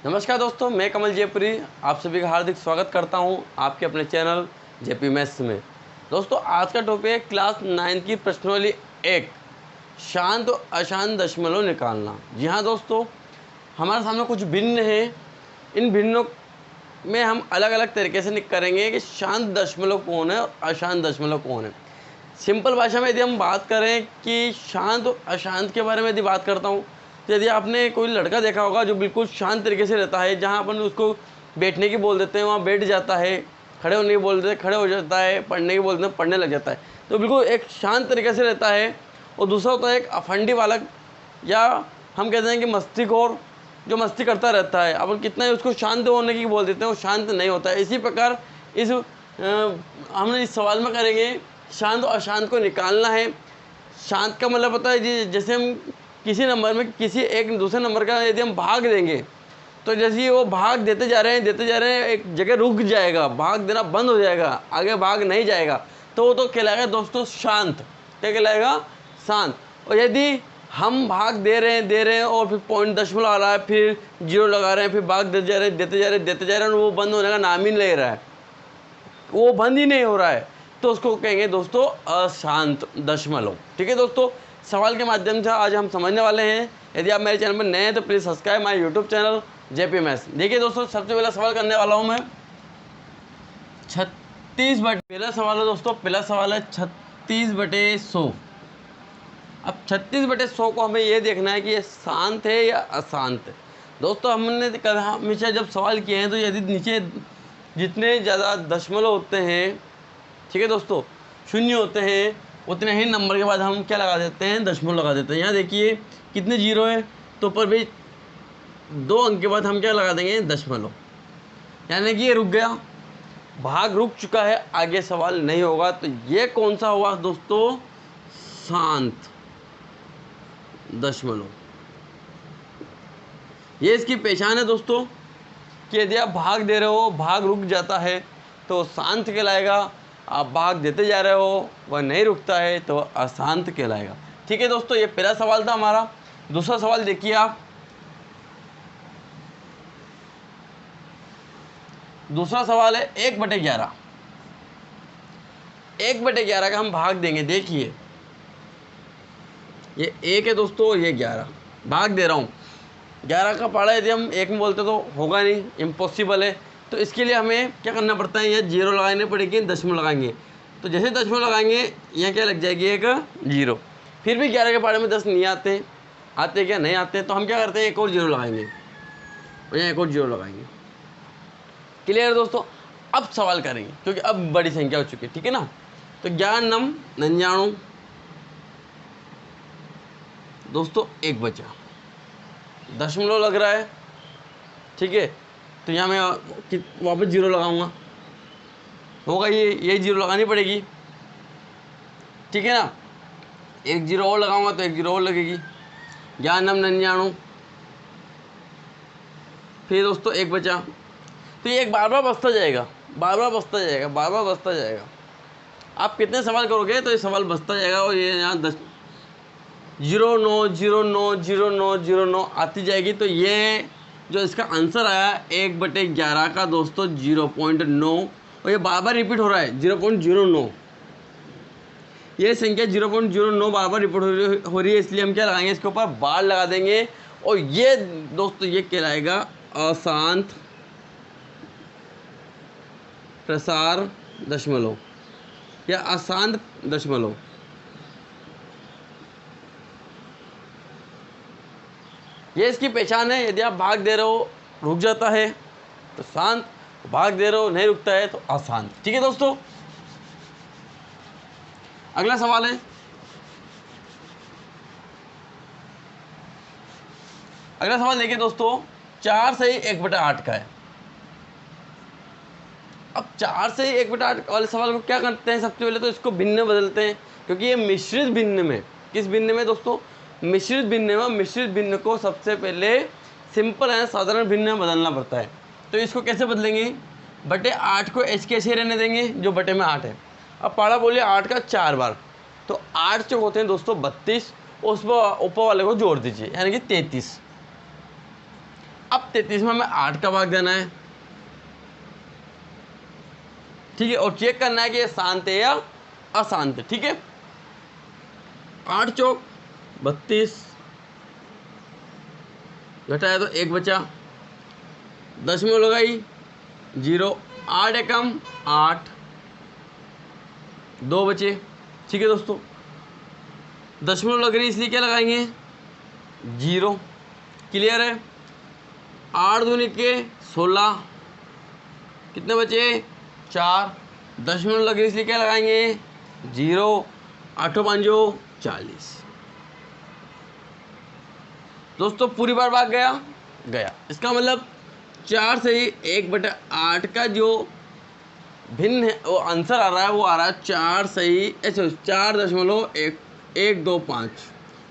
नमस्कार दोस्तों, मैं कमल जयपुरी आप सभी का हार्दिक स्वागत करता हूं आपके अपने चैनल जेपी मैथ्स में। दोस्तों आज का टॉपिक है क्लास 9 की प्रश्नावली 1 शांत और अशांत दशमलव निकालना। जी हाँ दोस्तों, हमारे सामने कुछ भिन्न हैं। इन भिन्नों में हम अलग अलग तरीके से करेंगे कि शांत दशमलव कौन है और अशांत दशमलव कौन है। सिंपल भाषा में यदि हम बात करें कि शांत और अशांत के बारे में यदि बात करता हूँ, तो यदि आपने कोई लड़का देखा होगा जो बिल्कुल शांत तरीके से रहता है, जहाँ अपन उसको बैठने की बोल देते हैं वहाँ बैठ जाता है, खड़े होने की बोल देते हैं खड़े हो जाता है, पढ़ने की बोलते हैं पढ़ने लग जाता है, तो बिल्कुल एक शांत तरीके से रहता है। और दूसरा होता है एक अफंडी बालक, या हम कहते हैं कि मस्तीखोर, जो मस्ती करता रहता है। अपन कितना ही उसको शांत होने की बोल देते हैं वो शांत नहीं होता है। इसी प्रकार हमने इस सवाल में करेंगे शांत और अशांत को निकालना है। शांत का मतलब होता है जी, जैसे हम किसी नंबर में किसी एक दूसरे नंबर का यदि हम भाग देंगे, तो जैसे ही वो भाग देते जा रहे हैं एक जगह रुक जाएगा, भाग देना बंद हो जाएगा, आगे भाग नहीं जाएगा, तो वो तो कहलाएगा दोस्तों शांत। क्या कहलाएगा? शांत। और यदि हम भाग दे रहे हैं और फिर पॉइंट दशमलव आ रहा है, फिर जीरो लगा रहे हैं, फिर भाग देते जा रहे हैं, वो बंद होने का नाम ही नहीं ले रहा है, वो बंद ही नहीं हो रहा है, तो उसको कहेंगे दोस्तों अशांत दशमलव। ठीक है दोस्तों, सवाल के माध्यम से आज हम समझने वाले हैं। यदि आप मेरे चैनल पर नए हैं तो please subscribe my YouTube channel JP maths. देखिए दोस्तों, सबसे पहला सवाल करने वाला हूँ मैं 36 बटे, पहला सवाल है दोस्तों, पहला सवाल है 36/100। अब 36/100 को हमें ये देखना है कि ये शांत है या अशांत है। दोस्तों हमने हमेशा जब सवाल किए हैं तो यदि नीचे जितने ज़्यादा दशमलव होते हैं, ठीक है दोस्तों, शून्य होते हैं, उतने ही नंबर के बाद हम क्या लगा देते हैं? दशमलव लगा देते हैं। यहाँ देखिए कितने जीरो है, तो ऊपर भी 2 अंक के बाद हम क्या लगा देंगे? दशमलव। यानी कि ये रुक गया, भाग रुक चुका है, आगे सवाल नहीं होगा। तो ये कौन सा हुआ दोस्तों? शांत दशमलव। ये इसकी पहचान है दोस्तों कि यदि आप भाग दे रहे हो, भाग रुक जाता है तो शांत कहलाएगा। आप भाग देते जा रहे हो, वह नहीं रुकता है, तो अशांत कहलाएगा। ठीक है दोस्तों, ये पहला सवाल था हमारा। दूसरा सवाल देखिए आप, दूसरा सवाल है 1/11। 1/11 का हम भाग देंगे। देखिए ये 1 है दोस्तों, ये 11, भाग दे रहा हूँ। 11 का पहाड़ा यदि हम 1 में बोलते तो होगा नहीं, इम्पॉसिबल है। तो इसके लिए हमें क्या करना पड़ता है? ये जीरो लगाने पड़ेगी, दशमलव लगाएंगे। तो जैसे दशमलव लगाएंगे यहाँ क्या लग जाएगी? एक जीरो। फिर भी 11 के पहाड़े में 10 नहीं आते क्या? नहीं आते। तो हम क्या करते हैं? एक और जीरो लगाएंगे और यहाँ एक और जीरो लगाएंगे। क्लियर है दोस्तों? अब सवाल करेंगे क्योंकि अब बड़ी संख्या हो चुकी है। ठीक है ना? तो 99 दोस्तों, 1 बचा, दशमलव लग रहा है। ठीक है, तो यहाँ मैं वापस जीरो लगाऊंगा, होगा ये जीरो लगानी पड़ेगी। ठीक है ना? एक जीरो और लगाऊंगा तो एक जीरो और लगेगी। 99, फिर दोस्तों 1 बचा। तो ये एक बार बार बचता जाएगा, बार बार बचता जाएगा। आप कितने सवाल करोगे तो ये सवाल बचता जाएगा। और ये यहाँ 0.9 आती जाएगी। तो ये जो इसका आंसर आया 1/11 का दोस्तों 0.9, और ये बार बार रिपीट हो रहा है 0.09। ये संख्या 0.09 बार बार रिपीट हो रही है, इसलिए हम क्या लगाएंगे? इसके ऊपर बार लगा देंगे। और ये दोस्तों ये कहलाएगा अशांत प्रसार दशमलव या अशांत दशमलव। ये इसकी पहचान है। यदि आप भाग दे रहे हो, रुक जाता है तो शांत, भाग दे रहे हो, नहीं रुकता है तो अशांत। ठीक है दोस्तों, अगला सवाल है, अगला सवाल देखिए दोस्तों, 4 से 1/8 का है। अब 4 से 1/8 वाले सवाल को क्या करते हैं? सबसे पहले तो इसको भिन्न में बदलते हैं, क्योंकि ये मिश्रित भिन्न में, किस भिन्न में दोस्तों? मिश्रित भिन्न में। मिश्रित भिन्न को सबसे पहले सिंपल है साधारण भिन्न में बदलना पड़ता है। तो इसको कैसे बदलेंगे? बटे 8 को एच के ऐसे रहने देंगे जो बटे में 8 है। अब पहाड़ा बोलिए 8 का 4 बार, तो 8 जो होते हैं दोस्तों 32, उस पर ऊपर वाले को जोड़ दीजिए, यानी कि 33। अब 33 में हमें 8 का भाग देना है, ठीक है, और चेक करना है कि ये शांत है या अशांत है, ठीक है। 8 चौक 32, घटाया तो 1 बचा, दशमलव लगाई 0, 8 एकम 8, 2 बचे, ठीक है दोस्तों। दशमलव लग रही इसलिए क्या लगाएंगे 0, क्लियर है। 8 दूनी के 16, कितने बचे 4, दशमलव लग रही इसलिए क्या लगाएंगे 0, 8 5 40। दोस्तों पूरी बार भाग गया, इसका मतलब 4 से ही 1/8 का जो भिन्न है वो आंसर आ रहा है, वो आ रहा है 4 सही 4.125।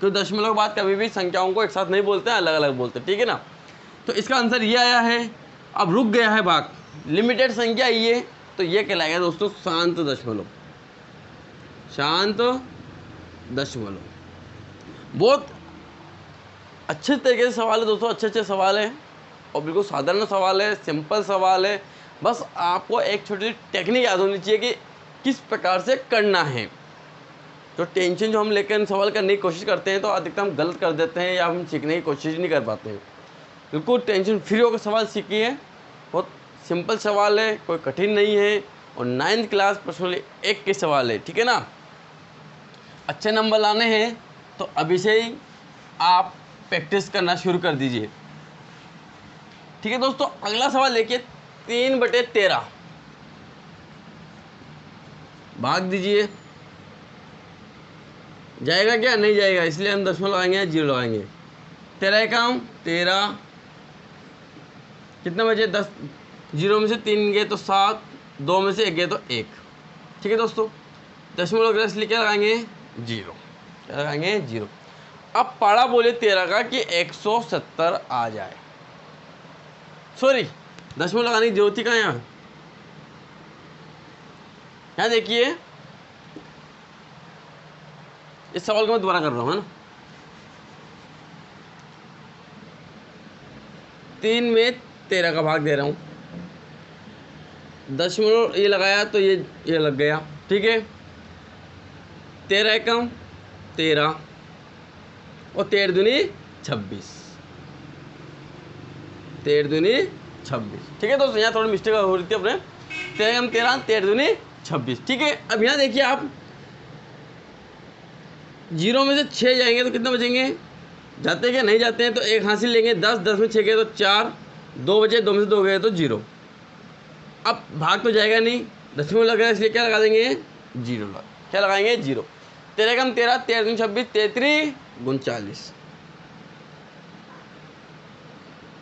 तो दशमलव के बाद कभी भी संख्याओं को एक साथ नहीं बोलते हैं, अलग अलग बोलते हैं, ठीक है ना। तो इसका आंसर ये आया है। अब रुक गया है भाग, लिमिटेड संख्या ये, तो ये कहलाएगा दोस्तों शांत दशमलव, शांत दशमलव। बहुत अच्छे तरीके से सवाल है दोस्तों, अच्छे सवाल है और बिल्कुल साधारण सवाल है, सिंपल सवाल है। बस आपको एक छोटी सी टेक्निक याद होनी चाहिए कि किस प्रकार से करना है। तो टेंशन जो हम लेकर सवाल करने की कोशिश करते हैं तो अधिकतर हम गलत कर देते हैं या हम सीखने की कोशिश नहीं कर पाते हैं। बिल्कुल टेंशन फ्री होकर सवाल सीखिए, बहुत सिंपल सवाल है, कोई कठिन नहीं है और 9th क्लास प्रश्न 1 के सवाल है, ठीक है ना। अच्छे नंबर लाने हैं तो अभी से ही आप प्रैक्टिस करना शुरू कर दीजिए, ठीक है दोस्तों। अगला सवाल देखिए, 3/13 भाग दीजिए, जाएगा क्या नहीं जाएगा, इसलिए हम दशमलव लगाएंगे 0 लगाएंगे। 13 एकम 13, कितने बचे 10, 0 में से 3 गए तो 7, 2 में से 1 गए तो 1, ठीक है दोस्तों। दशमलव लग रहा है इसलिए क्या लगाएंगे 0, क्या लगाएंगे 0। अब पाड़ा बोले 13 का कि 170 आ जाए, सॉरी दशमलव लगाने की जरूरत ही कहाँ, यहाँ देखिए इस सवाल को मैं दोबारा कर रहा हूँ, है ना। 3 में 13 का भाग दे रहा हूँ, दशमलव ये लगाया तो ये लग गया, ठीक है। 13 एकम 13 और 13 दूनी 26, 13 दूनी 26, ठीक है दोस्तों। यहाँ थोड़ी मिस्टेक हो रही थी अपने, 13 एकम 13, 13 दूनी 26, ठीक है। अब यहाँ देखिए आप 0 में से 6 जाएंगे तो कितना बचेंगे, जाते हैं क्या नहीं जाते हैं तो 1 हासिल लेंगे, 10, 10 में 6 गए तो 4, 2 बचे, 2 में से 2 गए तो 0। अब भाग तो जाएगा नहीं, दशमलव लग रहा है इसलिए क्या लगा देंगे 0, क्या लगाएंगे 0। 13 एकम 13, 13 दूनी 26, 33 गुण 40,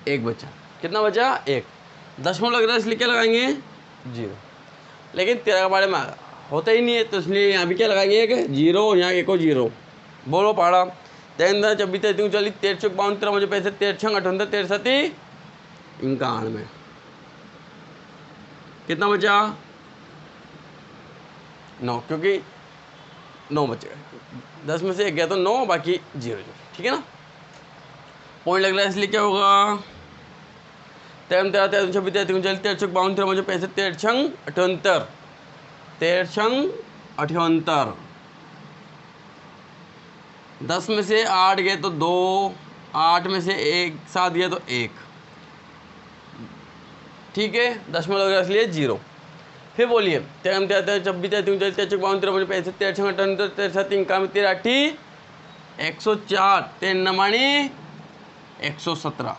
1 बचा, कितना बचा 1, दशमलव लग रहा है इसलिए क्या लगाएंगे 0। लेकिन 13 के बारे में होता ही नहीं है तो इसलिए यहाँ भी क्या लगाएंगे 1 0, यहाँ 1 0। बोलो पाड़ा 3 10 26 33 40 13 चौक 52 13 मुझे पैसे 13 6 58 13 7 51, कितना बचा 9, क्योंकि 9 बचेगा, 10 में से 1 गया तो 9, बाकी 0, ठीक है ना। पॉइंट लग रहा है इसलिए क्या होगा 13 13 13 26 33 40 13 चौक 52 13 मुझे पैसे 13 6 78, 13 6 78, 10 में से 8 गए तो 2, 8 में से 1 7 गया तो 1, ठीक है। दशमलव लग रहा है इसलिए 0। फिर बोलिए 13 13 26 33 40 13 52 13 मुझे पैसे 13 6 78 13 7 51 13 8 104, 3 नमाणी 117,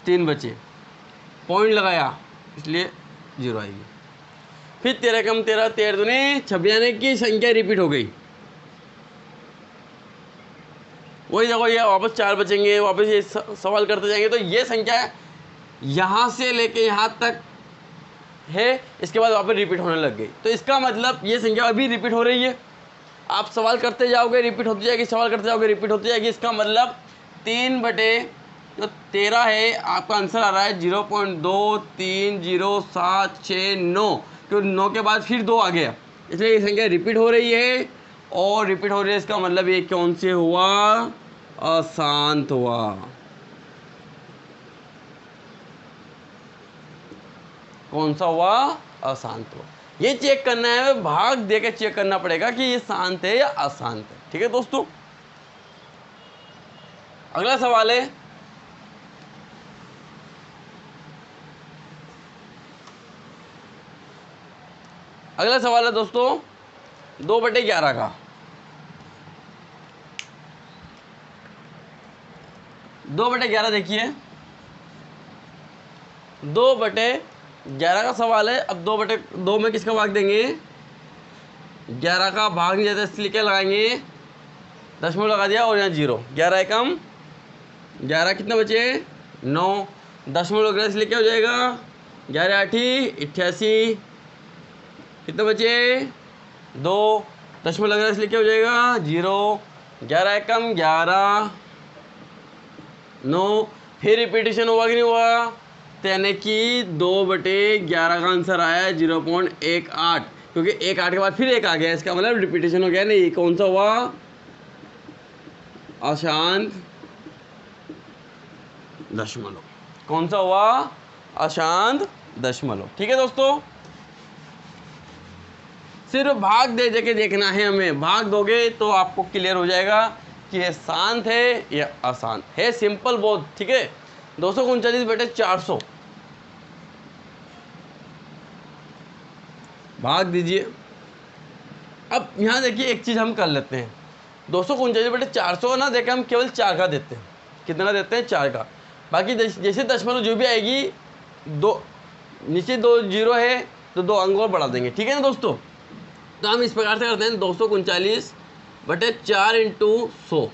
3 बचे, पॉइंट लगाया इसलिए 0 आएगी। फिर 13 एकम 13, 13 दूनी 26, यानी कि संख्या रिपीट हो गई। वही देखो ये वापस 4 बचेंगे, वापस ये सवाल करते जाएंगे तो ये संख्या यहाँ से लेके यहाँ तक है, इसके बाद वापस रिपीट होने लग गई। तो इसका मतलब ये संख्या अभी रिपीट हो रही है, आप सवाल करते जाओगे रिपीट होती जाएगी, सवाल करते जाओगे रिपीट होती जाएगी। इसका मतलब 3/13 है, आपका आंसर आ रहा है 0.230769, क्योंकि 9 के बाद फिर 2 आ गया, इसलिए ये संख्या रिपीट हो रही है। और रिपीट हो रही है इसका मतलब ये कौन से हुआ, अशांत हुआ, कौन सा हुआ अशांत हुआ। ये चेक करना है, भाग दे के चेक करना पड़ेगा कि ये शांत है या अशांत है। ठीक है दोस्तों, अगला सवाल है दोस्तों 2/11 का। 2/11 देखिए, 2/11 का सवाल है। अब 2/2 में किसका भाग देंगे, 11 का भाग नहीं जाता, इसलिए क्या लगाएंगे, दशमलव लगा दिया और यहाँ 0। 11 एकम 11, कितना बचे 9, दशमलव लग रहा है इसलिए क्या हो जाएगा 11 8 88, कितना बचे 2, दशमलव लग रहा है इसलिए क्या हो जाएगा 0। 11 एकम 11 9, फिर रिपीटेशन हुआ कि नहीं हुआ, तो यानी कि 2/11 का आंसर आया है 0.18, क्योंकि 18 के बाद फिर 1 आ गया, इसका मतलब रिपीटेशन हो गया। नहीं, कौन सा हुआ अशांत दशमलव, कौन सा हुआ अशांत दशमलव। ठीक है दोस्तों, सिर्फ भाग दे के देखना है हमें, भाग दोगे तो आपको क्लियर हो जाएगा कि ये शांत है या अशांत है। सिंपल बहुत। ठीक है, 239/400 भाग दीजिए। अब यहाँ देखिए एक चीज़ हम कर लेते हैं, 239/400 ना देखे हम केवल 4 का देते हैं। कितना देते हैं 4 का, बाकी जैसे दशमलव जो भी आएगी, दो नीचे 2 0 है तो 2 अंक और बढ़ा देंगे। ठीक है ना दोस्तों, तो हम इस प्रकार से करते हैं 239/4 × 100।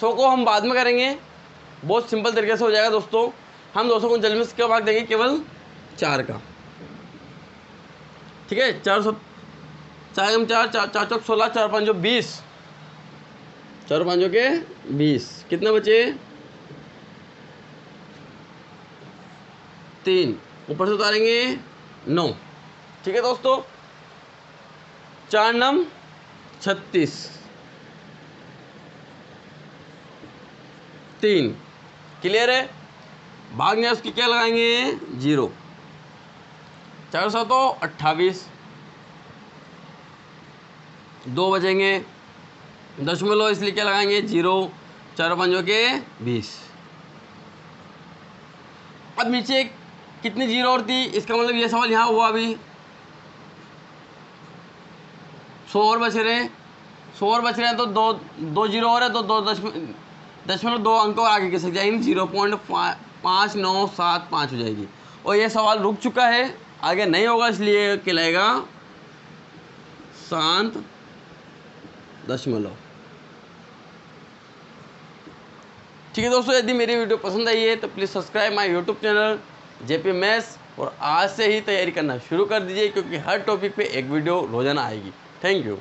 100 को हम बाद में करेंगे, बहुत सिंपल तरीके से हो जाएगा दोस्तों। हम 239 में क्या भाग देंगे, केवल 4 का। ठीक है, 4 4 4 4 4 16, 4 5 20, 4 5 के 20, कितना बचे 3, ऊपर से उतारेंगे 9। ठीक है दोस्तों, 4 9 36, 3 क्लियर है। भागने उसकी क्या लगाएंगे 0, 4 7 28, 2 बचेंगे, दशमलव इसलिए क्या लगाएंगे 0, 4 5 के 20। अब नीचे कितनी 0 और थी, इसका मतलब ये सवाल यहाँ हुआ अभी 100 और बच रहे हैं, 100 और बच रहे हैं तो 2 0 और है तो 2 दशमलव 2 अंक और आगे कैसे जाएंगे 0.5975 हो जाएगी। और ये सवाल रुक चुका है, आगे नहीं होगा, इसलिए कहलाएगा शांत दशमलव। ठीक है दोस्तों, यदि मेरी वीडियो पसंद आई है तो please subscribe my YouTube channel JP maths, और आज से ही तैयारी करना शुरू कर दीजिए, क्योंकि हर टॉपिक पे एक वीडियो रोजाना आएगी। Thank you.